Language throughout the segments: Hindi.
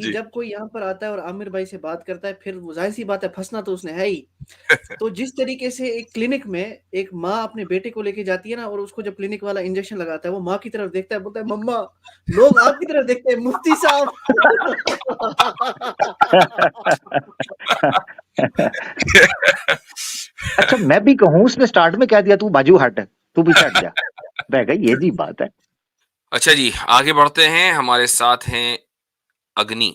कि जी। जब कोई यहाँ पर आता है और आमिर भाई से बात करता है, फिर वो ज़ाहिर-सी बात है फँसना तो उसने है ही। तो जिस तरीके से एक क्लिनिक में एक माँ अपने बेटे को लेके जाती है ना और उसको जब क्लिनिक वाला इंजेक्शन लगाता है, वो माँ की तरफ देखता है, बोलता है, "मम्मा, लोग आपकी तरफ देखते हैं, मुफ्ती साहब।" अच्छा मैं भी कहूँ उसने स्टार्ट में कह दिया तू बाजू हट, तू पीछे हट जा। मैं कहा ये जी बात है। अच्छा जी, आगे बढ़ते हैं, हमारे साथ हैं अग्नि।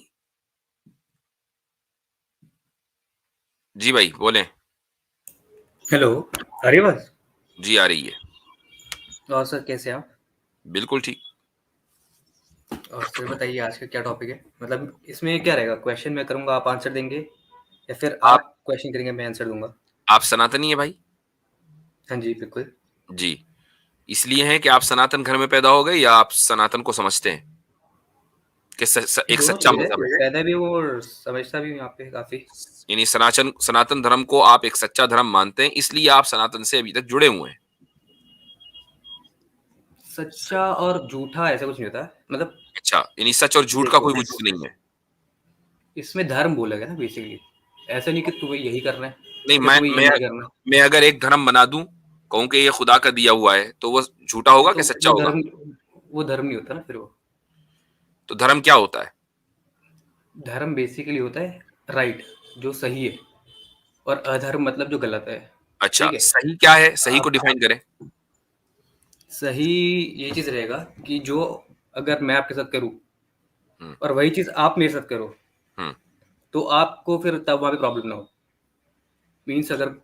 जी भाई, बोलें। हेलो, आ रही है आवाज़? जी, आ रही है। और सर कैसे हैं आप? बिल्कुल ठीक। और सर बताइए आज का क्या टॉपिक है? मतलब इसमें क्या रहेगा? क्वेश्चन मैं करूँगा, आप आंसर देंगे या फिर आप क्वेश्चन करेंगे, मैं आंसर दूँगा? आप सनातनी हैं भाई? हाँ जी, बिल्कुल। जी। इसलिए हैं कि आप सनातन घर में पैदा हो गए या आप सनातन को समझते हैं? कि एक दोनों सच्चा चीज़ है, मज़हब है? पैदा भी हूँ और समझता भी हूँ यहाँ पे काफ़ी। यानी सनातन धर्म को आप एक सच्चा धर्म मानते हैं, इसलिए आप सनातन से अभी तक जुड़े हुए हैं। सच्चा और झूठा ऐसा कुछ नहीं होता है, मतलब अच्छा, यानी सच और झूठ का कोई वजूद नहीं है। इसमें धर्म बोला गया ना बेसिकली। ऐसा नहीं कि तुम्हें यही करना है नहीं, या तुम्हें यही नहीं करना। मैं अगर एक धर्म बना दूं, कहूं कि ये खुदा का दिया हुआ है, तो वो झूठा होगा तो कि सच्चा होगा? वो धर्म नहीं होता ना फिर वो। तो धर्म क्या होता है? धर्म बेसिकली होता है राइट, जो सही है, और अधर्म मतलब जो गलत है। अच्छा, ठीक है? सही क्या है? सही को डिफाइन करें। सही ये चीज रहेगा कि जो अगर मैं आपके साथ करूं हम्म, और वही चीज आप मेरे साथ करो, हम्म, तो आपको फिर तब वहां पे प्रॉब्लम ना हो। मीन्स अगर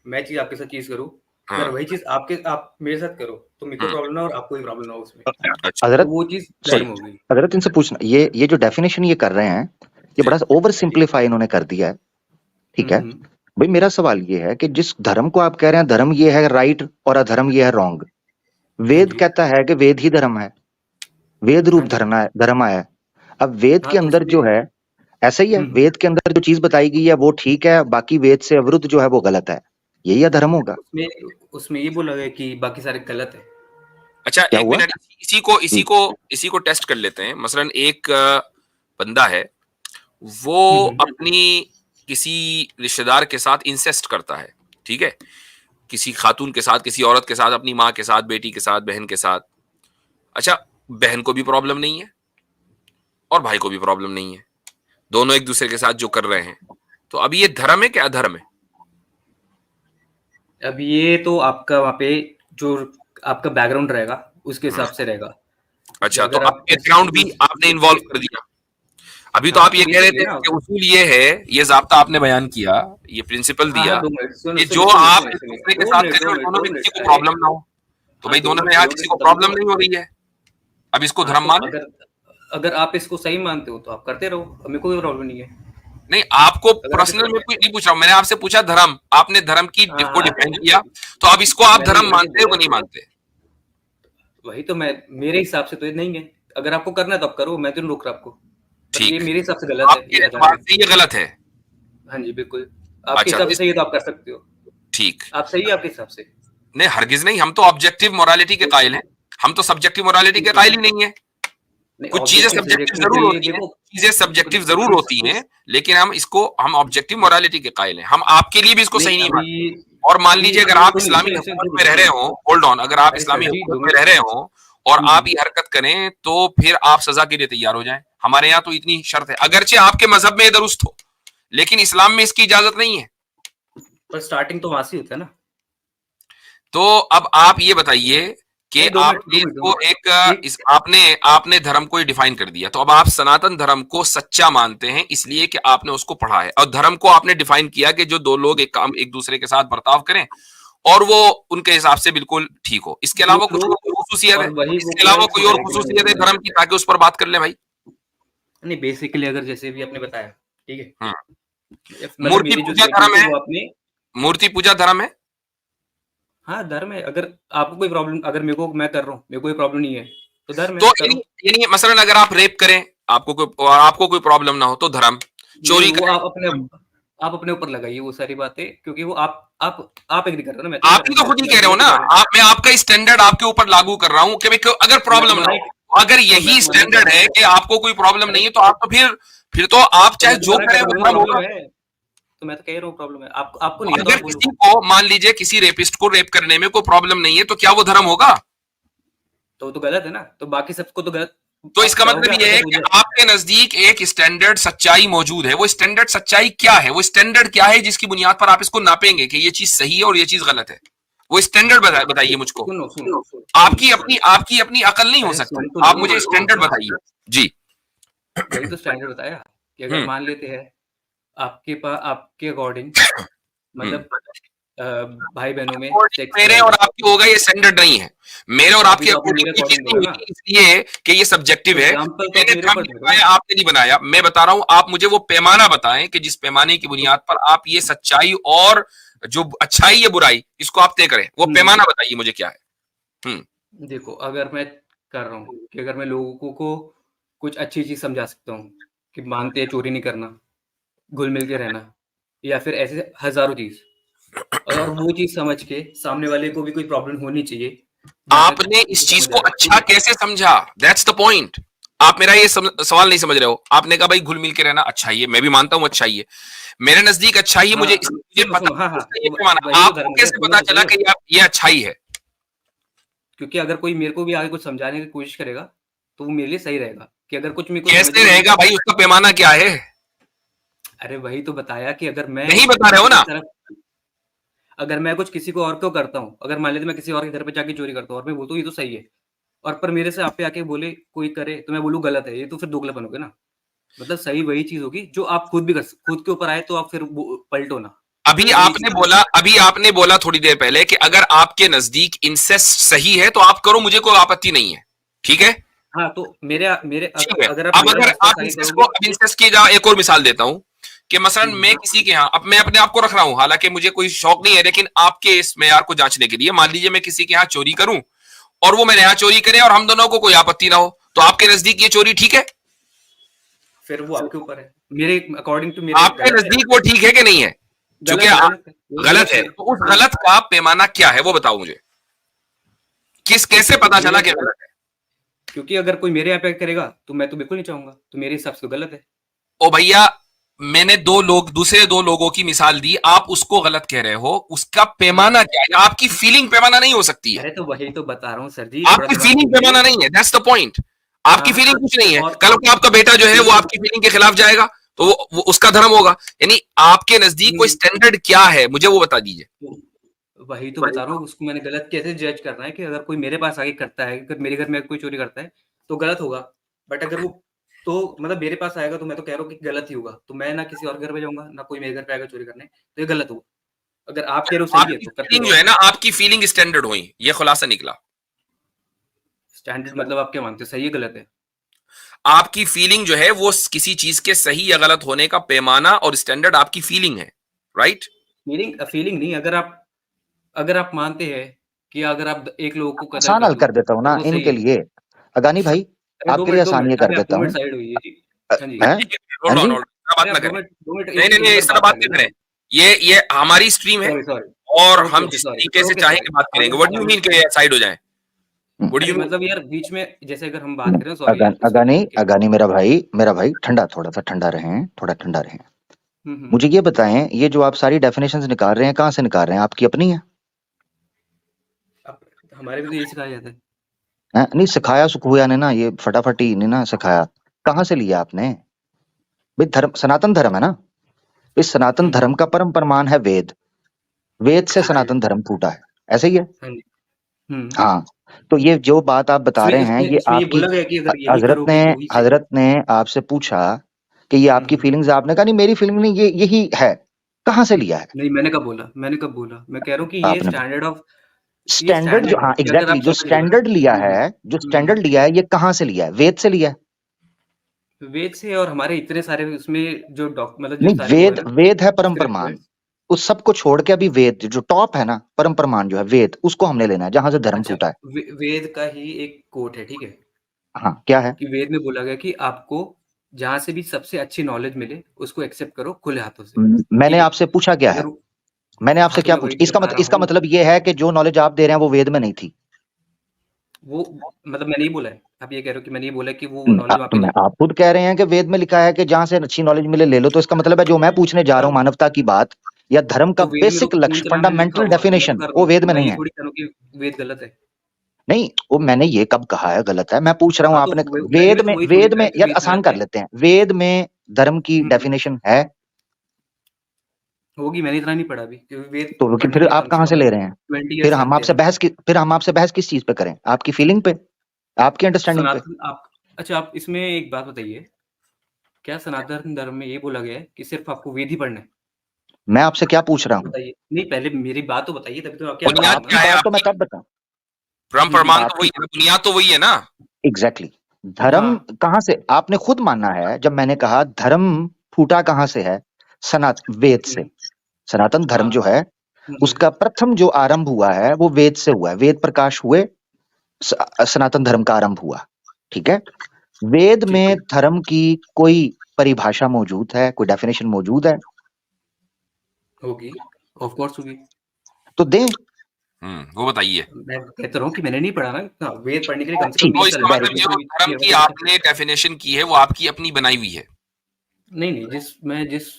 मैं चीज आपके साथ चीज करूं, अगर हाँ, वही चीज आप मेरे साथ करो, तो मेरे को प्रॉब्लम ना हो और आपको भी प्रॉब्लम ना हो उसमें, अच्छा, तो हजरत वो चीज सॉरी धर्म होगी। हजरत इनसे पूछना, ये जो डेफिनेशन ये कर रहे हैं, ये जी, बड़ा ओवर सिंप्लीफाई इन्होंने कर दिया है। ठीक है हम्म। भाई, मेरा सवाल ये है कि जिस धर्म को आप कह रहे हैं धर्म ये है राइट और अधर्म ये है रॉन्ग, हाँ वेद जी, कहता है कि वेद ही धर्म है, वेद हाँ रूप जी। धर्म है। अब वेद हाँ के तो अंदर उसमें जो है ऐसा ही है, वेद के अंदर जो चीज बताई गई है वो ठीक है, बाकी वेद से अविरुद्ध जो है वो गलत है, यही अधर्म होगा। उसमें उसमें ये बोला गया कि बाकी सारे गलत है। अच्छा, क्या एक हुआ मिनट, जी? इसी को टेस्ट कर लेते हैं। मसलन एक बंदा है, वो हम्म। अपनी किसी रिश्तेदार के साथ इंसेस्ट करता है, ठीक है? किसी खातून के साथ, किसी औरत के साथ, अपनी माँ के साथ, बेटी के साथ, बहन के साथ। अच्छा, बहन को भी प्रॉब्लम नहीं है और भाई को भी प्रॉब्लम नहीं है, दोनों एक दूसरे के साथ जो कर रहे हैं। तो अब ये धर्म है कि अधर्म है? अब ये तो आपका वहाँ पे जो आपका बैकग्राउंड रहेगा उसके हम्म, हिसाब से रहेगा। अच्छा, तो अगर अब आप बैकग्राउंड भी आपने इन्वॉल्व कर दिया। अभी तो हाँ आप तो ये कह रहे बेसिकली थे ना, कि उसूल ये है, ये ज़ाब्ता आपने बयान किया, ये प्रिंसिपल हाँ हाँ दिया 2 मिनट कि जो सुनिए सुनिए आप सुनिए एक सुनिए दूसरे के 2 साथ मिनट करें 2 और मिनट दोनों 2 में किसी मिनट को अरे प्रॉब्लम ना हो। तो हाँ भाई 2 दोनों में मिनट यहाँ सलोगे किसी तो को तभी प्रॉब्लम तो। नहीं हो रही है। अब इसको हाँ धर्म तो माने। अगर आप इसको सही मानते हो तो आप करते रहो, मेरे को कोई प्रॉब्लम नहीं है। नहीं, आपको अगर आप पर्सनल इसको में कुछ नहीं पूछ रहा हूं, मैंने आपसे पूछा धर्म, आपने धर्म की हाँ को हाँ डिफाइन किया, तो अब इसको आप मैंने धर्म यही मानते हो बोला, कि नहीं मानते? वही तो मैं मेरे हिसाब से तो ये नहीं है। अगर आपको करना है तो आप करो, मैं तो नहीं रोक रहा आपको, बट ये ठीक, मेरे हिसाब से गलत है, आपके ये अधर्म एतबार है। से ये गलत है। हाँ जी बिल्कुल, आपके अच्छा, हिसाब से सही है तो आप कर सकते हो। ठीक। आप सही है आपके हिसाब से। नहीं, हरगिज नहीं, हम तो ऑब्जेक्टिव मोरालिटी के कायल हैं। हम तो सब्जेक्टिव मोरालिटी के ठीक है, कायल ही नहीं है। नहीं कुछ चीजें ऑब्जेक्टिव सब्जेक्टिव सब्जेक्टिव के जरूर लिए होती हैं, देखो, चीजें सब्जेक्टिव जरूर कुछ होती हैं, कुछ लेकिन हम ऑब्जेक्टिव मोरालिटी के कायल हैं। हम आपके लिए भी इसको नहीं सही नहीं अभी मानते। और मान अभी लीजिए अगर अभी आप 2 मिनट इस्लामी सुनिए सुनिए हुकूमत 2 में मिनट रह 2 रहे मिनट। हो, होल्ड ऑन, अगर आप अरे सर इस्लामी जी 2 हुकूमत में मिनट। रह रहे हो और आप हम्म। ये हरकत करें, तो फिर आप सजा के लिए तैयार हो जाएं। हमारे यहाँ तो इतनी शर्त है, अगरचे आपके मजहब में ये दुरुस्त हो, लेकिन इस्लाम में इसकी इजाजत नहीं है। पर स्टार्टिंग तो वहां से ही होता है ना। तो अब आप ये बताइए कि नहीं 2 मिनट आपने 2 मिनट 2 इसको एक मिनट इस आपने धर्म को डिफाइन कर दिया, तो अब आप सनातन धर्म को सच्चा मानते हैं इसलिए कि आपने उसको पढ़ा है, और धर्म को आपने डिफाइन किया कि जो दो लोग एक दूसरे के साथ बर्ताव करें और वो उनके हिसाब से बिल्कुल ठीक हो। इसके जो अलावा कुछ और लोग, कोई खुसूसियत है? और वही वो इसके पूरा अलावा एक कोई चीज और रहेगी, मैं खुसूसियत है बोलूंगा धर्म की, ताकि उस पर बात कर ले भाई? नहीं बेसिकली अगर जैसे भी आपने बताया, ठीक है, हम्म। मतलब मूर्ति मेरी जो पूजा स्टेटमेंट धर्म थी है? वो आपने, मूर्ति पूजा धर्म है? हाँ धर्म है। अगर आपको कोई प्रॉब्लम, अगर मेरे को मैं कर रहा हूँ, मेरे को कोई प्रॉब्लम नहीं है, तो धर्म तो है, करो। यानी मसलन अगर आप रेप करें, आपको कोई प्रॉब्लम ना हो, तो धर्म? नहीं चोरी वो करें? आप अपने ऊपर लगाइए वो सारी बातें, क्योंकि वो आप एग्री कर रहे हो ना, मैं तो नहीं आप कर ही रहा, तो खुद ही मैं कह रहे अपने हो लिए ना, तो कह रहा हूँ। मैं आपका स्टैंडर्ड आपके ऊपर लागू कर रहा हूं कि भाई अगर मैं प्रॉब्लम ना तुम्हारा हो, एक अगर यही स्टैंडर्ड है कि आपको कोई प्रॉब्लम नहीं है, तो आप तो फिर तो आप चाहे जो करें वो धर्म होगा। तो मैं तो कह रहा हूँ प्रॉब्लम है, आपको नहीं है तो अगर आप बोलो। किसी को मान लीजिए किसी रेपिस्ट को रेप करने में कोई प्रॉब्लम नहीं है, तो क्या वो धर्म होगा? तो गलत है ना, तो बाकी सबको तो गलत। तो इसका मतलब ये है कि आपके नजदीक एक स्टैंडर्ड सच्चाई मौजूद है। वो स्टैंडर्ड सच्चाई क्या है? वो स्टैंडर्ड क्या है जिसकी बुनियाद पर आप इसको नापेंगे कि ये चीज सही है और ये चीज गलत है? वो स्टैंडर्ड बताइए मुझको। आपकी अपनी अकल नहीं हो सकती, आप मुझे स्टैंडर्ड बताइए जी। वही तो स्टैंडर्ड बताया कि अगर मान लेते हैं आपके पास, आपके अकॉर्डिंग मतलब भाई बहनों में मेरे और आपके होगा, ये स्टैंडर्ड नहीं है। मेरे और आपके अकॉर्डिंग ये चीज नहीं होती, इसलिए कि ये सब्जेक्टिव है। मैंने धर्म नहीं बनाया, आपने नहीं बनाया। मैं बता रहा हूं, आप मुझे वो पैमाना बताएं कि जिस पैमाने की बुनियाद पर आप ये सच्चाई और जो अच्छाई या बुराई इसको आप तय करें। वो पैमाना बताइए मुझे क्या है। देखो, अगर मैं कर रहा हूँ कि अगर मैं लोगों को कुछ अच्छी चीज समझा सकता हूँ कि मानते हैं चोरी नहीं करना, घुल मिल के रहना, या फिर ऐसे हजारों चीज, और वो चीज समझ के सामने वाले को भी कोई प्रॉब्लम होनी चाहिए। आपने इस चीज को अच्छा कैसे समझा? That's the point. आप मेरा ये सवाल नहीं समझ रहे हो। आपने कहा भाई घुल मिल के रहना अच्छा ही है, मैं भी मानता हूं अच्छा ही है, मेरे नजदीक अच्छा ही है, मुझे पता। आपको कैसे पता चला कि ये अच्छाई है? क्योंकि अगर कोई मेरे को भी आगे कुछ समझाने की कोशिश करेगा तो वो मेरे लिए सही रहेगा। कि अगर कुछ मेरे को कैसे रहेगा भाई? उसका पैमाना क्या है? अरे वही तो बताया कि अगर मैं नहीं बता रहे हो ना। अगर मैं कुछ किसी को और को करता हूँ, अगर मान लीजिए मैं किसी और के घर पे जाके चोरी करता हूँ और मैं बोलता हूँ ये तो सही है, और पर मेरे से आप पे आके बोले कोई करे तो मैं बोलूँ गलत है, ये तो फिर दोगलापन हो गया ना। मतलब सही वही चीज होगी जो आप खुद भी खुद के ऊपर आए तो आप फिर पलटो ना। अभी आपने बोला थोड़ी देर पहले कि अगर आपके नजदीक इंसेस्ट सही है तो आप करो, मुझे कोई आपत्ति नहीं है, ठीक है? हाँ, तो मेरे अगर आप इंसेस्ट की जगह एक और मिसाल देता हूं कि मसलन मैं किसी के यहाँ, अब मैं अपने आप को रख रहा हूं, हालांकि मुझे कोई शौक नहीं है, लेकिन आपके इस मेयार को जांचने के लिए मान लीजिए मैं किसी के यहाँ चोरी करूं और वो मेरे यहाँ चोरी करे और हम दोनों को कोई आपत्ति ना हो, तो आपके नजदीक ये चोरी ठीक है? फिर वो आपके ऊपर है। मेरे अकॉर्डिंग टू मेरे आपके नजदीक वो ठीक है कि नहीं है? क्योंकि गलत है, तो उस गलत का पैमाना क्या है वो बताओ मुझे। कैसे पता चला कि गलत है? क्योंकि अगर कोई मेरे यहाँ पे करेगा तो मैं तो बिल्कुल नहीं चाहूंगा, तो मेरे हिसाब से गलत है। ओ भैया, मैंने दूसरे दो लोगों की मिसाल दी, आप उसको गलत कह रहे हो, उसका पैमाना क्या है? आपकी फीलिंग पैमाना नहीं हो सकती है। अरे तो वही तो बता रहा हूँ सर जी, आपकी फीलिंग पैमाना नहीं है, दैट्स द पॉइंट। आपकी फीलिंग कुछ नहीं है। कल को आपका बेटा जो है वो आपकी फीलिंग के खिलाफ जाएगा तो वो उसका धर्म होगा। यानी आपके नजदीक कोई स्टैंडर्ड क्या है, मुझे वो बता दीजिए। वही तो बता रहा हूँ, उसको मैंने गलत कैसे जज करना है कि अगर कोई मेरे पास आके करता है, अगर मेरे घर में कोई चोरी करता है तो गलत होगा, बट अगर वो तो मतलब मेरे पास आएगा तो मैं तो कह रहा हूँ कि गलत ही होगा, तो मैं ना किसी और घर पे जाऊंगा ना कोई मेरे घर पे आएगा चोरी करने, तो ये गलत होगा। अगर आप कह रहे हो सही है तो फीलिंग जो है ना, आपकी फीलिंग स्टैंडर्ड हुई, ये खुलासा निकला। स्टैंडर्ड मतलब आप क्या मानते हो, सही है गलत है? आपकी फीलिंग जो है वो किसी चीज के सही या गलत होने का पैमाना और स्टैंडर्ड आपकी फीलिंग है, राइट? फीलिंग नहीं, अगर आप मानते हैं कि अगर आप एक लोगों को कदर आसान हल कर देता हूँ ना इनके लिए, अगानी भाई आपके लिए आसान ये कर देता हूँ। नहीं, इस तरह बात नहीं करें। ये हमारी स्ट्रीम है और हम जिस तरीके से चाहेंगे बात करेंगे। व्हाट डू यू मीन के साइड हो जाएं? मतलब यार बीच में जैसे अगर हम बात करें, अगानी मेरा भाई थोड़ा सा ठंडा रहें। मुझे ये बताएं, ये जो आप सारी डेफिनेशंस निकाल रहे हैं कहाँ से निकाल रहे हैं? आपकी अपनी है? हमारे भी तो यही सिखाया जाता है। नहीं सिखाया सुखुया ने ना, ये फटाफटी ने ना सिखाया। कहाँ से लिया आपने? भाई धर्म सनातन धर्म है ना, इस सनातन धर्म का परम प्रमाण है वेद से सनातन धर्म फूटा है, ऐसे ही है। हाँ, तो ये जो बात आप बता रहे हैं ये आपकी हजरत ने आपसे पूछा कि ये आपकी फीलिंग्स, आपने कहा नहीं मेरी फीलिंग नहीं, ये यही है। कहाँ से लिया है? नहीं, मैंने कब बोला? मैं कह रहा हूँ कि ये स्टैंडर्ड जो, हाँ एग्जैक्टली, जो स्टैंडर्ड लिया है ये कहाँ से लिया है? वेद से लिया है। वेद से, और हमारे इतने सारे उसमें जो मतलब नहीं, वेद है परम प्रमाण, उस सब को छोड़ के अभी वेद जो टॉप है ना, परम प्रमाण जो है वेद, उसको हमने लेना है जहां से धर्म फूटा है। वेद का ही एक कोट है, ठीक है? हाँ, क्या है? कि वेद में बोला गया कि आपको जहां से भी सबसे अच्छी नॉलेज मिले उसको एक्सेप्ट करो खुले हाथों से। मैंने आपसे पूछा क्या है? मैंने आपसे क्या पूछा? इसका मतलब ये है कि जो नॉलेज आप दे रहे हैं वो वेद में नहीं थी? वो मतलब मैंने नहीं बोला है, आप ये कह रहे हो कि मैंने ये बोला कि वो न, नॉलेज वहाँ तो पे मैं नहीं। आप खुद कह रहे हैं कि वेद में लिखा है कि जहां से अच्छी नॉलेज मिले ले लो, तो इसका मतलब है जो मैं पूछने जा रहा हूँ मानवता की बात या धर्म का तो वेद में तो बेसिक पूरी लक्ष्य, तरह में लिखा फंडामेंटल होगा, मैं तो डेफिनेशन, कर रहा वो हूँ, वेद में मैं नहीं ये है। थोड़ी कह रहा हूँ कि वेद गलत है। नहीं, वो मैंने ये कब कहा है गलत है? मैं पूछ रहा हूँ, हाँ, तो आपने मैंने भी तो वही थोड़ी वेद कहा में है कि यार वेद आसान गलत कर है। लेते हैं, वेद में धर्म की हुँ, डेफिनेशन है? होगी, मैंने इतना नहीं पढ़ा अभी, क्योंकि वेद तो पढ़ने के फिर लिए आप कम से कहाँ से कम ले रहे हैं? 20 ईयर्स लगते हैं। फिर हम आपसे बहस किस चीज पे करें? आपकी फीलिंग पे, आपकी अंडरस्टैंडिंग पे? सनातन आप अच्छा, आप इसमें एक बात बताइए, क्या सनातन धर्म में ये बोला गया है कि सिर्फ़ आपको वेद ही पढ़ना है? मैं आपसे क्या पूछ रहा हूँ? बताइए। नहीं, पहले मेरी बात तो बताइए, तभी तो क्या पढ़ा बुनियाद हूँ क्या मैं। है बात तो मैं आपकी? तब बताऊं। ब्रह्म जी, प्रमाण तो आपकी वही है, बुनियाद तो वही है ना। एग्जैक्टली धर्म हाँ। कहाँ से, आपने खुद माना है जब मैंने कहा धर्म फूटा कहाँ से है? वेद से। हुँ, सनातन धर्म हाँ। जो है हुँ, हुँ। उसका प्रथम जो आरंभ हुआ है वो वेद से हुआ है, वेद प्रकाश हुए, सनातन धर्म का आरंभ हुआ। ठीक है? वेद ठीक है। में धर्म की कोई परिभाषा मौजूद है, कोई डेफिनेशन मौजूद है? होगी, ऑफ़ कोर्स होगी। तो दें। वो बताइए। मैं कह तो रहा हूँ कि मैंने नहीं पढ़ा ना, हाँ, वेद पढ़ने के लिए कम से कम ठीक, 20 तो साल इसका लगे, मतलब वेरी इसमें जो कोई धर्म की निर्वचन है। आपने डेफिनेशन की है वो आपकी अपनी बनाई हुई है। नहीं, जिस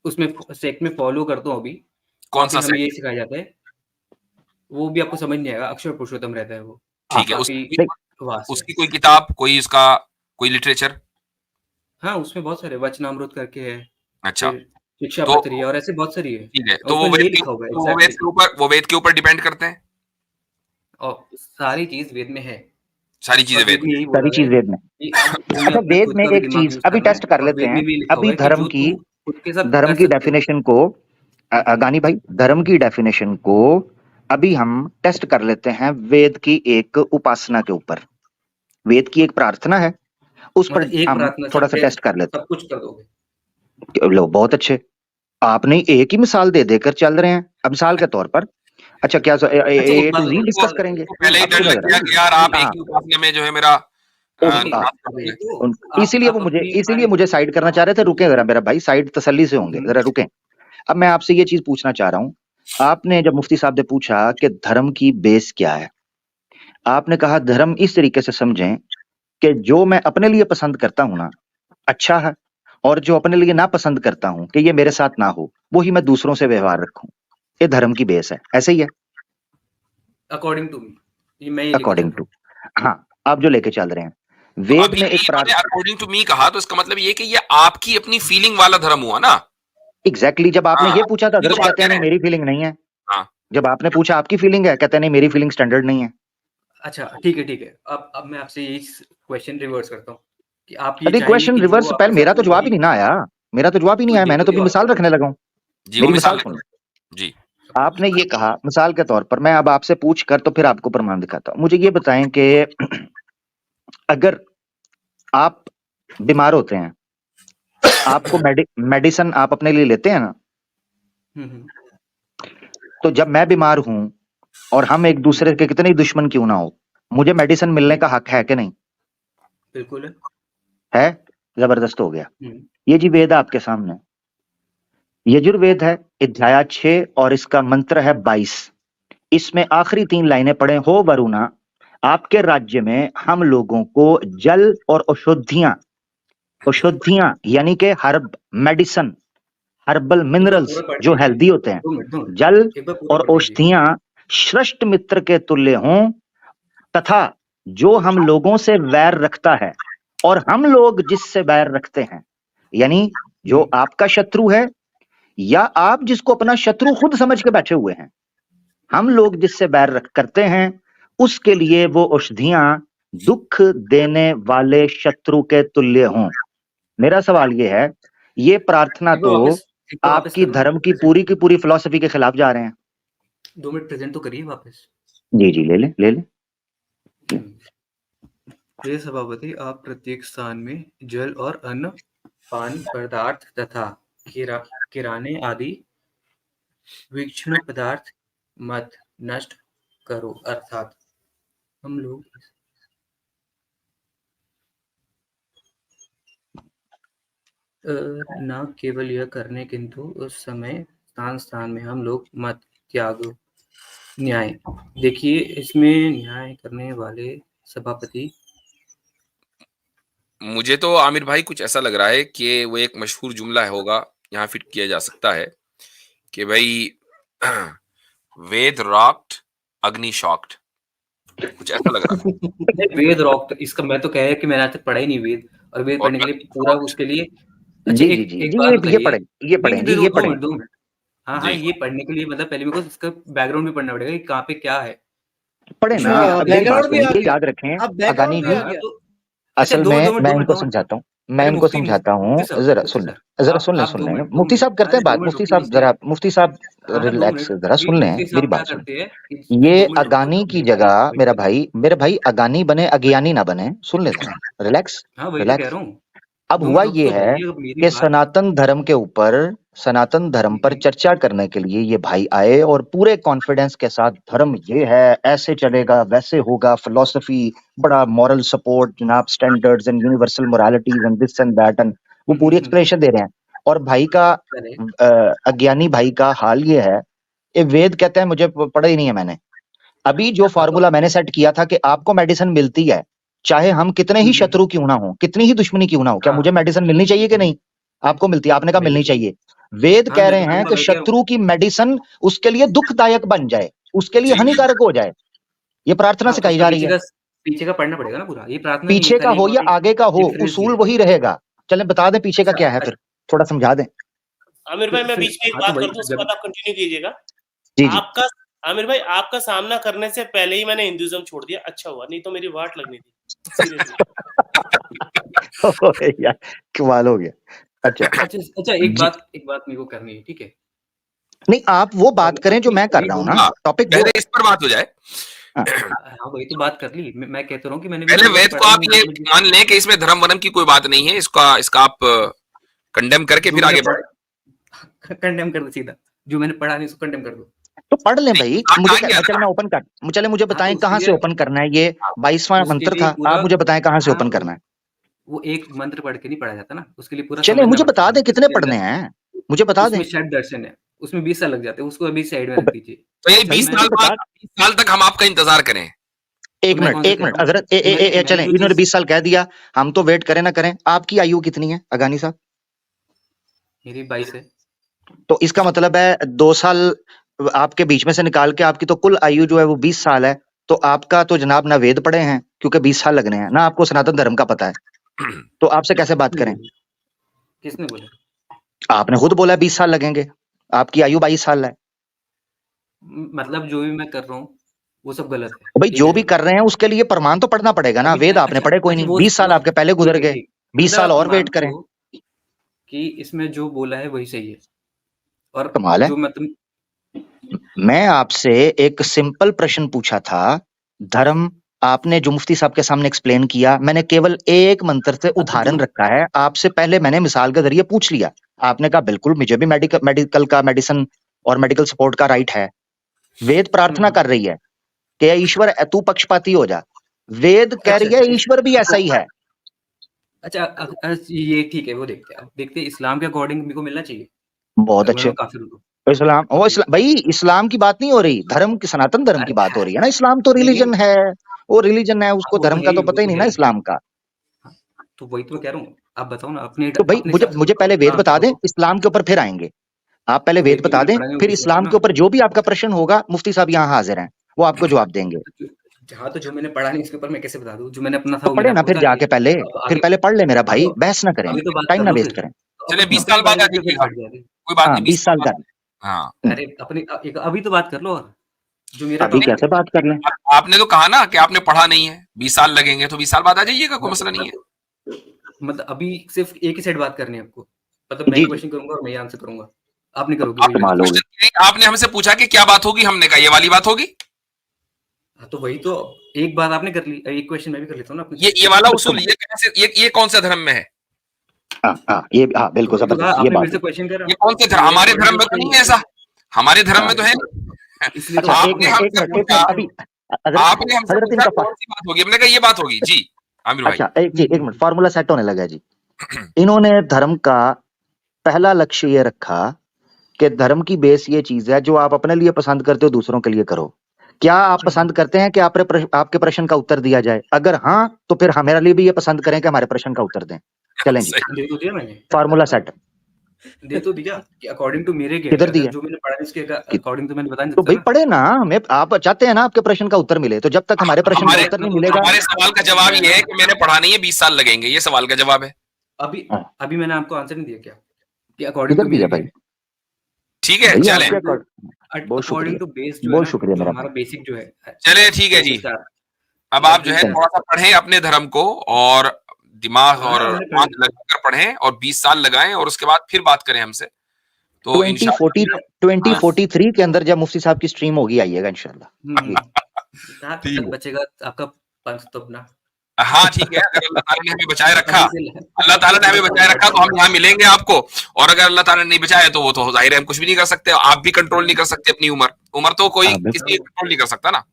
उसमें सेक्ट में फ़ॉलो करता हूँ अभी, कौन वहाँ पे सा हमें सेक्ट? यही सिखाया जाता है, वो भी आपको समझ नहीं आएगा, अक्षर पुरुषोत्तम रहता है वो, हाँ, ठीक है, काफ़ी नहीं, वास्ट है। उसकी कोई किताब, कोई उसका कोई लिटरेचर? हाँ, उसमें बहुत सारे वचनामृत करके है, अच्छा, फिर शिक्षा तो पत्री है और ऐसे बहुत सारी है, ठीक है, और उसमें ये लिखा हुआ है एग्ज़ैक्टली, वो वेद के ऊपर डिपेंड करते हैं? और सारी चीज़ वेद में है, सारी चीजें और वेद वेद में में? यही सारी बोला गया चीज है वेद में। कि अब तुम्हें अच्छा, अपना वेद खुद में का भी एक दिमाग चीज यूज़ अभी करना है, टेस्ट कर और लेते वेद हैं, में भी लिखा अभी हुआ है कि धर्म जो की तुम खुद के साथ धर्म कर की सकते हो। डेफिनेशन को गानी भाई, धर्म की डेफिनेशन को अभी हम टेस्ट कर लेते हैं वेद की एक उपासना के ऊपर। वेद की एक प्रार्थना है, उस पर मतलब एक हम प्रार्थना थोड़ा सब सा पे टेस्ट कर लेते सब कुछ कर दोगे। हैं। लो, बहुत अच्छे, आपने एक ही मिसाल दे देकर चल रहे हैं। अब मिसाल के तौर पर, अच्छा क्या अच्छा, ए टू जी उनको डिस्कस करेंगे? उनको पहले ही अब डर सुनो लग जरा। गया कि यार आप एक हाँ, ही उपासना में जो है मेरा नहीं, उनका नाश वही करोगे। तो इसीलिए वो आप अपनी मुझे साइड करना चाह रहे थे। रुके जरा मेरा भाई, साइड तसल्ली से होंगे, हुँ, जरा रुके। अब मैं आपसे ये चीज पूछना चाह रहा हूँ, आपने जब मुफ्ती साहब ने पूछा कि धर्म की बेस क्या है, आपने कहा धर्म इस तरीके से समझें कि जो मैं अपने लिए पसंद करता हूं ना, अच्छा है, और जो अपने लिए ना पसंद करता हूं कि ये मेरे साथ ना हो, वो ही मैं दूसरों से व्यवहार रखूं, ये धर्म की बेस है। ऐसे ही है? अकॉर्डिंग टू मी, ये मैं ये लेके चल अकॉर्डिंग रहा टू, हूँ। हाँ, आप जो लेके चल रहे हैं, तो वेद अभी में अभी एक इन्होंने प्रार्थ अकॉर्डिंग टू मी कहा, तो इसका मतलब ये कि ये आपकी अपनी फीलिंग वाला धर्म हुआ ना। एग्जैक्टली जब आपने हाँ, ये पूछा था, ये तो दर्श बात कहते कह हैं रहे नहीं हैं। मेरी फीलिंग नहीं है। हाँ, जब आपने पूछा आपकी फीलिंग है, कहते हैं नहीं मेरी फीलिंग स्टैंडर्ड नहीं है। अच्छा, ठीक है, ठीक है। अब मैं आपसे यही क्वेश्चन रिवर्स करता हूँ कि आप ये अरे चाहेंगे क्वेश्चन कि जो रिवर्स, पहले आपके मेरा साथ तो हो जवाब ही वही नहीं ना आया। मेरा तो जवाब ही नहीं कोई आया, मैंने तो दिक्कत अभी नहीं, मिसाल रखने लगा हूं। जी, वो मेरी मिसाल मिसाल रखो। सुनो। जी। आपने ये कहा मिसाल के तौर पर, मैं अब आपसे पूछ कर तो फिर आपको प्रमाण दिखाता हूं। मुझे ये बताएं कि अगर आप बीमार होते हैं, आपको मेडिसिन आप अपने लिए लेते हैं ना? हुँ, हुँ, तो जब मैं बीमार हूं और हम एक हुँ, दूसरे के कितने ही दुश्मन क्यों ना हो, मुझे मेडिसिन मिलने हुँ, का हक है कि नहीं? बिल्कुल है। है? जबरदस्त हो गया। हुँ, ये जी वेद है आपके सामने, यजुर्वेद है, अध्याय 6 और इसका मंत्र है 22। इसमें आखिरी 3 लाइनें पढ़े, हो वरुणा, आपके राज्य में हम लोगों को जल और औषधियां यानी कि हर्ब, मेडिसन, हर्बल एक बार मिनरल्स पूरा पढ़ जो लीजिए। हेल्दी होते हैं, 2 मिनट, जल एक बार पूरा और पढ़ लीजिए। औषधियां श्रेष्ठ मित्र के तुल्य हों, तथा जो हम लोगों से वैर रखता है और हम लोग जिससे वैर रखते हैं, यानी जो हुँ, आपका शत्रु है या आप जिसको अपना शत्रु खुद समझ के बैठे हुए हैं, हम लोग जिससे बैर करते हैं उसके लिए वो औषधियां दुख देने वाले शत्रु के तुल्य हों। मेरा सवाल ये है, ये प्रार्थना एक बार तो वापस एक बार वापस आपकी करो, धर्म प्रेज़ेंट। की पूरी फिलॉसफी के खिलाफ जा रहे हैं। 2 मिनट प्रेज़ेंट तो करिए वापस। जी जी, ले ले ले ले। हुँ, प्रिय सभापति, आप प्रत्येक स्थान में जल और अन्न, पान पदार्थ तथा किरा किराने आदि विक्षण पदार्थ मत नष्ट करो, अर्थात हम लोग न केवल यह करने किंतु उस समय स्थान-स्थान में हम लोग मत त्यागो। न्याय। देखिए, इसमें न्याय करने वाले सभापति मुझे तो आमिर भाई कुछ ऐसा लग रहा है कि वो एक मशहूर जुमला होगा, यहाँ फिट किया जा सकता है कि भाई वेद रॉक्ड, अग्नि शॉक्ड, कुछ ऐसा लग रहा है। वेद रॉक, इसका मैं तो कह कि मैंने आज तक पढ़ा ही नहीं वेद, और वेद और पढ़ने के लिए अग्नि पूरा शॉक्ड, उसके लिए अच्छा जी जी एक जी एक जी बात ये बताइए। पढ़ें, ये पढ़ें नहीं, जी, ये दो पढ़ें। Minute 2 minute. हाँ, जी ये पढ़ने के लिए मतलब पहले मेरे को इसका बैकग्राउंड भी पढ़ना पड़ेगा कि कहाँ पे क्या है। पढ़े तो ना। मैं अच्छा, अब मेरी बात बैकग्राउंड भी आ सुनिए, गया। याद रखें अब बैकग्राउंड अगानी भी जी। आ हाँ, गया। तो अच्छा असल 2 में मैं 2 इनको मिनट। समझाता हूँ, अरे मुफ्ती हूँ, साहब, जरा मुफ्ती सुन लें, सर, जरा आप सुन लें, आप 2 मिनट, 2 मुफ्ती मिनट। साहब करते अरे हैं 2 बात, मिनट मुफ्ती रुकिए साहब प्लीज़। जरा, मुफ्ती साहब हाँ, हाँ, 2 रिलैक्स, मिनट। जरा अभी सुन लें मुफ्ती मेरी साहब क्या बात सुन। करते हैं कि ये 2 मिनट रुक जाओ, अगानी तो की मेरी बारी जगह वेट करिए। मेरा भाई अगानी बने, अज्ञानी ना बने, सुन ले जरा, रिलैक्स, हाँ, वही तो कह रिलैक्स। रहा हूँ। अब 2 हुआ मिनट रुक ये तो है जाइए, अब मेरी कि बात। सनातन धर्म पर जी, चर्चा करने के लिए ये भाई आए और पूरे कॉन्फिडेंस के साथ धर्म ये है, ऐसे चलेगा, वैसे होगा, फिलॉसफी, बड़ा मॉरल सपोर्ट जनाब, standards and universal moralities and this and that, and वो पूरी एक्सप्लेनेशन दे रहे हैं। और भाई का करेक्ट। अज्ञानी भाई का हाल ये है, ये वेद कहते हैं, मुझे पढ़ा ही नहीं है मैंने। अभी जो हाँ, तो फॉर्मूला मैंने सेट किया था कि आपको मेडिसिन मिलती है, चाहे हम कितने ही शत्रु क्यों ना हो, कितनी ही दुश्मनी क्यों ना हो, क्या हाँ, मुझे मेडिसिन मिलनी चाहिए कि नहीं? आपको मिलती है, आपने कहा मिलनी मिलनी चाहिए। चाहिए। वेद हाँ, कह मैं रहे तो हैं मैं कि वही कह रहा हूँ। शत्रु की मेडिसिन उसके लिए दुखदायक बन जाए, उसके लिए जी हानिकारक हो जाए, ये प्रार्थना हाँ, तो सिखाई उसका जा रही है। पीछे का पढ़ना पड़ेगा ना पूरा। ये प्रार्थना नहीं है, पीछे का खाली एक हो वहाँ या पे आगे का हो, रेफरेंस उसूल दिया। वही रहेगा। चलें बता दें पीछे का क्या है, अच्छा, फिर थोड़ा समझा दें। आमिर भाई मैं फिर बीच में एक हाँ, तो बात वही कर दूं, उसके जब बाद आप कंटिन्यू कीजिएगा। जी जी। आपका आमिर भाई आपका सामना करने से पहले ही मैंने हिंदुइज्म छोड़ दिया, अच्छा हुआ, नहीं तो मेरी वाट लगनी थी सीरियसली। यार कमाल हो गया। अच्छा अच्छा जी, एक बात मेरे को करनी है, ठीक है? नहीं आप वो और बात करें जो मैं कर अभी रहा 2 हूं ना, मिनट। हाँ, टॉपिक वो पहले है। इस पर बात हो जाए। हाँ, हाँ, वही तो बात कर ली। मैं कहता रहा हूँ कि मैंने भी पहले पूरा वेद को पढ़ा आप नहीं ये है, मान लें कि इसमें धर्म वर्म की कोई बात नहीं है, इसका इसका आप कंडेम करके जो फिर मैंने आगे बढ़े। पढ़ा कंडेम कर दो सीधा। जो मैंने पढ़ा नहीं उसको कंडेम कर दो। तो पढ़ लें नहीं, भाई, आज मुझे आ गया चल ना। मैं ओपन कर, चले मुझे हाँ, तो बताएं उसके कहां से लिए ओपन करना है, ये हाँ, 22वां उसके मंत्र लिए था, पूरा आप मुझे बताएं कहां से हाँ, ओपन करना है। वो एक मंत्र पढ़ के नहीं पढ़ा जाता ना, उसके लिए पूरा चले समझना मुझे पड़ता बता है दें कि कितने उसके पढ़ने अंदर हैं, मुझे बता दें। उसमें षड दर्शन है, उसमें 20 साल लग जाते हैं, उसको अभी साइड में तो रख दीजिए। तो ये भाई 20 मुझे साल बाद, बता, 20 साल तक हम आपका इंतजार करें। तो मैं कौन सा कह एक रहा मिनट हूँ हजरत, कि मैंने चलें, जो इन्होंने चीज 20 साल कह दिया, हम तो वेट करें ना करें। आपकी आयु कितनी है अगानी साहब? मेरी 22 है। तो इसका मतलब है 2 साल आपके बीच में से निकाल के आपकी तो कुल आयु जो है वो 20 साल है। तो आपका तो जनाब ना वेद पढ़े हैं क्योंकि 20 साल लगने हैं, ना आपको सनातन धर्म का पता है, तो आपसे कैसे बात किसने करें? बोला? किसने बोला? आपने खुद बोला 20 साल लगेंगे, आपकी आयु 22 साल है। मतलब जो भी मैं कर रहा हूँ वो सब गलत है, भाई ठीक जो है भी ना? कर रहे हैं उसके लिए प्रमाण तो पढ़ना पड़ेगा ना, अभी वेद आपने अच्छा पढ़े कोई अच्छा नहीं, 20 साल आपके पहले गुजर गए, ठीक 20 मतलब साल आप और वेट मानते करें। हो कि इसमें जो बोला है वही सही है, और कमाल है। जो मतलब मैं आपसे एक सिंपल प्रश्न पूछा था, धर्म, आपने जो मुफ्ती साहब के सामने एक्सप्लेन किया, मैंने केवल एक मंत्र से हाँ, तो उदाहरण जो रखा है, आपसे पहले मैंने मिसाल के जरिए पूछ लिया, आपने कहा बिल्कुल मुझे भी मेडिकल का, मेडिसिन और मेडिकल सपोर्ट का राइट है। वेद प्रार्थना कर रही है कि "हे ईश्वर तू पक्षपाती हो जा", वेद कह अच्छा रही है ईश्वर भी ऐसा ही है। अच्छा ये ठीक है, वो देखते हैं। अब देखते हैं इस्लाम के अकॉर्डिंग मेरे को मिलना चाहिए, बहुत अगर अच्छे। मैं काफिर हूँ तो। इस्लाम, ओ इस्लाम भाई, इस्लाम की बात नहीं हो रही, धर्म की, सनातन धर्म की अरे बात हो रही है ना। इस्लाम तो नहीं, रिलीजन है, वो रिलीजन है, उसको वो तो धर्म है का ही, तो पता ही नहीं ना इस्लाम का। हाँ, तो वही तो मैं कह रहा हूँ। आप बताओ ना अपने तो भाई अपने मुझे हिसाब से मुझे बताओ। पहले वेद हाँ, बता दें, बताओ। इस्लाम के ऊपर फिर आएंगे। आप पहले तो वेद वेद भी बता मैंने दें, पढ़ा नहीं, वो फिर पूछ रहा था इस्लाम ना। के ऊपर जो भी आपका प्रश्न होगा, मुफ्ती साहब यहाँ हाजिर हैं, वो आपको जवाब देंगे। हाँ, तो जो मैंने पढ़ा नहीं उसके ऊपर मैं कैसे बता दूँ? जो मैंने अपना था तो वो मैंने पढ़े ना आपको फिर बता जाके दिया। पहले, अब फिर आगे पहले पढ़ ले मेरा हाँ, भाई, तो बहस ना करें, अभी तो बात टाइम कर ना लो वेस्ट फिर। करें। तो चले 20 अपनी साल बाद आ वैल्यू पे फिर जाइएगा, हट जा रही। कोई बात हाँ नहीं, 20 20 साल साल का। बाद। हाँ, अरे अपनी अभी तो बात कर लो, और जो मेरा अभी टॉपिक कैसे है। बात कर लें? आपने तो कहा ना कि आपने पढ़ा नहीं है, 20 साल लगेंगे, तो 20 साल बाद आ जाइएगा, कोई हाँ, मसला नहीं है। मतलब अभी सिर्फ एक ही साइड बात करनी है आपको। मतलब मैं ही जी जी, क्वेश्चन करूंगा और मैं ही आंसर करूंगा। आप नहीं करोगे वही आपने वाली तो कमाल हो चीज। गई। क्वेश्चन आपने हमसे पूछा कि क्या बात होगी, हमने कहा ये वाली बात होगी। हाँ, तो वही तो एक बात आपने कर ली, एक क्वेश्चन मैं भी कर लेता हूँ ना अपनी ये साइड ये से। वाला तो उसूल ये कैसे, ये कौन सा धर्म में है? हाँ ये हाँ तो बिल्कुल वही तो कहा, जबरदस्त, ये आपने बात मेरे है। से क्वेश्चन करा ये कौन से कि धर्म, मेरे हमारे अकॉर्डिंग धर्म तो में तो सही नहीं है ऐसा, हमारे धर्म हाँ में तो है। इसलिए तो अच्छा आपको एक आपने मिनट, हमसे एक पूछा, मिनट अभी, हजरत, आपने हमसे हजरत पूछा इनका कौन सी बात होगी, हमने कहा ये बात होगी जी। आमिर भाई, अच्छा एक मिनट, फार्मूला सेट होने लगा जी। इन्होंने धर्म का पहला लक्ष्य ये रखा कि धर्म की बेस ये चीज है, जो आप अपने लिए पसंद करते हो दूसरों के लिए करो। क्या आप पसंद करते हैं कि आपके प्रश्न का उत्तर दिया जाए? अगर हाँ, तो फिर हमारे लिए भी ये पसंद करें कि हमारे प्रश्न का उत्तर दें। चलें जी, सही। दे तो दिया मैंने, फार्मूला सेट। दे तो दिया कि अकॉर्डिंग टू मेरे क्या है, किधर अगर दिया? जो मैंने पढ़ा है इसके कि- अकॉर्डिंग तो मैंने बता नहीं तो सकता भाई ना। पढ़े ना, हमें आप चाहते हैं ना आपके प्रश्न का उत्तर मिले, तो जब तक हमारे प्रश्न का हमारे उत्तर नहीं मिलेगा। हमारे सवाल का जवाब ये है कि मैंने पढ़ा नहीं है, 20 साल लगेंगे, ये सवाल का जवाब है। अभी हाँ। अभी मैंने आपको आंसर नहीं दिया क्या कि अकॉर्डिंग टू किधर मेरे दिया क्या भाई? है? ठीक है, भैया चले आपके बहुत शुक्रिया, अकॉर्डिंग टू बेस जो है बहुत ना, शुक्रिया जो मेरा हमारा भाई। बेसिक जो है, चले, ठीक है जी। अब आप जो है चलें। थोड़ा सा पढ़ें अपने धर्म को, और दिमाग हाँ, और मैंने पढ़ आंख लगाकर पढ़ें, और 20 साल लगाएं, और उसके बाद फिर बात करें हमसे। तो इंशाल्लाह 2043 के अंदर जब मुफ्ती साहब की स्ट्रीम होगी, आइएगा इंशाल्लाह। जी। कहाँ तब ठीक तक है। बचेगा आपका पंच तो अपना। हाँ ठीक है, अगर अल्लाह ताला ने हमें बचाए रखा, अभी से अल्लाह ताला ने हमें बचाए रखा तो हम यहाँ मिलेंगे आपको। और अगर अल्लाह ताला ने नहीं बचाया तो वो तो जाहिर है हम कुछ भी नहीं कर सकते, आप भी कंट्रोल नहीं कर सकते अपनी उम्र। उम्र तो कोई हाँ, किसी कंट्रोल नहीं कर सकता ना।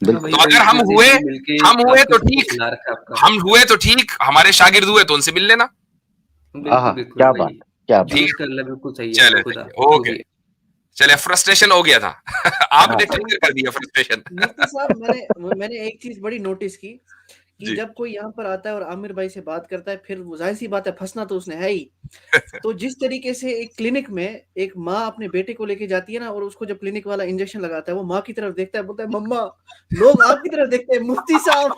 बिल्कुल। तो अगर हम हुए तो ठीक, ला रखा आपका। हम हुए तो ठीक, हमारे शागिर्द हुए तो उनसे मिल लेना। आहा, बिल्कुल क्या भाई। बात, क्या बात। ठीक। कर ले, बिल्कुल सही है चले, खुदा। ओके, चले, फ्रस्ट्रेशन हो गया था। आपने हाँ। ट्रिगर कर दिया फ्रस्ट्रेशन। मुफ्ती साहब, मैंने एक चीज बड़ी नोटिस की कि जी। जब कोई यहाँ पर आता है और आमिर भाई से बात करता है, फिर वो जाहिर सी बात है, फंसना तो उसने है ही। तो जिस तरीके से एक क्लिनिक में एक माँ अपने बेटे को लेके जाती है ना, और उसको जब क्लिनिक वाला इंजेक्शन लगाता है, वो माँ की तरफ देखता है, बोलता है मम्मा, लोग आपकी तरफ देखते हैं मुफ्ती साहब।